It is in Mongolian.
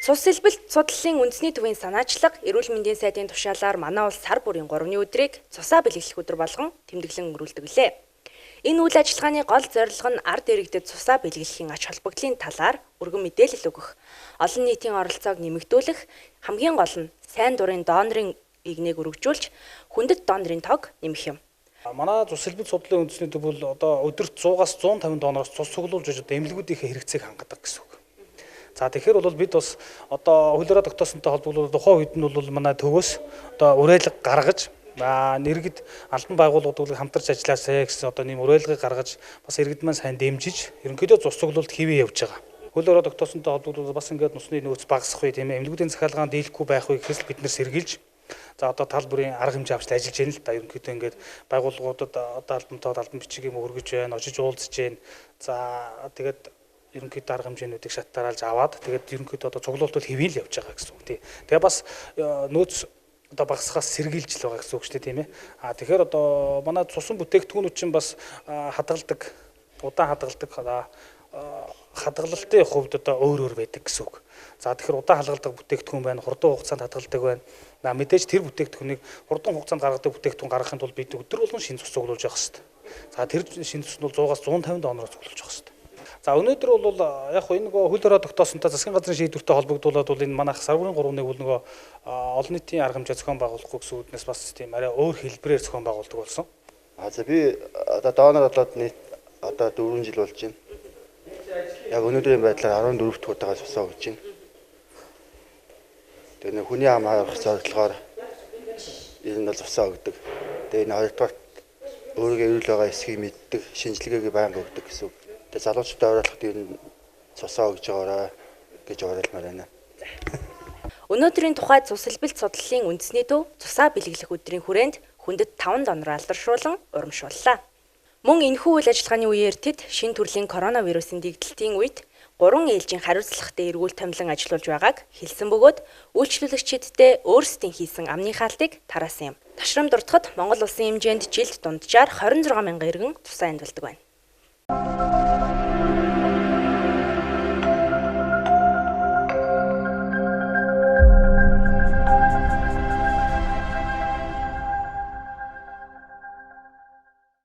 Цус элбэлт судлалын үндэсний төвийн санаачлага, эрүүл мэндийн сайдын тушаалаар манай улс сар бүрийн 3-ны өдрийг цусаа бэлэглэх өдөр болгон тэмдэглэн өнгөрүүлдэг лээ. Энэ үйл ажиллагааны гол зорилго нь ард иргэдэд цусаа бэлэглэхийн ач холбогдлын талаар өргөн мэдээлэл өгөх, олон нийтийн оролцоог нэмэгдүүлэх, хамгийн гол нь сайн дурын донорын игнийг өргөжүүлж, хүндэт донорын тоог нэмэх юм. Манай цус элбэлт судлалын үндэсний төв бол одоо өдөрт 100-аас 150 донороос цус цуглуулж одоо эмнэлгүүдийнхээ хэрэгцээг хангадаг гэсэн үг. За тэгэхээр бол бид бас одоо хуулиараа тогтоосонтой холбогдуулаад тухайн үед нь бол манай төвөөс одоо уриалга гаргаж нэргэд албан байгууллагуудыг хамтарч ажиллаасай гэсэн одоо нэм уриалгыг гаргаж бас иргэд маань сайн дэмжиж ерөнхийдөө цус цуглуулалт хэвээ явж байгаа. Хуулиараа тогтоосонтой холбогдуулаад бас ингээд нусны нөөц багасах үе тийм ээ эмнэлгүүдийн захиалгаанд дийлэхгүй байх үе гэхээс бид нар сэргийлж за одоо тал бүрийн арга хэмжээ авч ажиллаж байна л да. Ерөнхийдөө ингээд байгууллагуудад одоо албан бичиг юм өргөж байна, очиж уулзж байна. За тэгээд ерөнхийдөө арга хэмжээнүүдийг шаттараалж аваад тэгээд ерөнхийдөө одоо цуглуулалт бол хэвэн л явж байгаа гэсэн үг тий. Тэгээ бас нөөц одоо багасгаас сэргийлж л байгаа гэсэн үг шүү дээ тийм ээ. Тэгэхээр одоо манай цусан бүтээгдэхүүнүүд чинь бас хадгалдаг, удаан хадгалдаг хадгалалтын хувьд одоо өөр байдаг гэсэн үг. За тэгэхээр удаан хадгалдаг бүтээгдэхүүн байна, хурдан хугацаанд хадгалдаг байна. Мэдээж тэр бүтээгдэхүүнийг хурдан хугацаанд гаргадаг бүтээгдэхүүн гаргахын тулд бид өдөр болгон шин цус цуглуулж явах хэрэгтэй. За тэр шин цус нь бол 100-аас 150 донороор цуглуулж явах хэрэгтэй. За өнөөдөр бол яг хөө энэ хуулиараа тогтоосонтой засгийн газрын шийдвэртэй холбогдуулаад бол энэ манайх сар бүрийн 3-ны бол нөгөө олон нийтийн арга хэмжээ зохион байгуулахгүй гэсэн үднээс бас тийм арай өөр хэлбэрээр зохион байгуулдаг болсон. За би одоо донор болоод нийт одоо 4 жил болж байна. Яг өнөөдрийн байдлаар 14 дахь удаага цусаа өгч байна. Тэгээ нэг хүний ам авах зорилгоор ер нь бол цусаа өгдөг. Тэгээ энэ хоёрдугаар өөрийгөө эрүүл байгаа эсхийг мэддэг, шинжилгээгээ байнга өгдөг гэсэн үг. Тэгээ залуучуудад оролцоход ер нь цусаа өгж байгаарай гэж уриалмаар байна. Өнөөдрийн тухай цус элбэлт судлалын үндэсний төв цусаа бэлэглэх өдрийн хүрээнд хүндэт 5 донор алдаршуулан урамшууллаа. Мөн энэхүү үйл ажиллагааны үеэр тэд шинэ төрлийн коронавирусын дэгдэлтийн үед 3 ээлжийн хариуцлагатай эргүүл томилон ажиллуулж байгааг хэлсэн бөгөөд үйлчлүүлэгчиддээ өөрсдийн хийсэн амны хаалтыг тараасан юм. Ташрам дуртахад Монгол улсын хэмжээнд жилд дунджаар 26 мянган иргэн цусаа амьдвалдаг байна.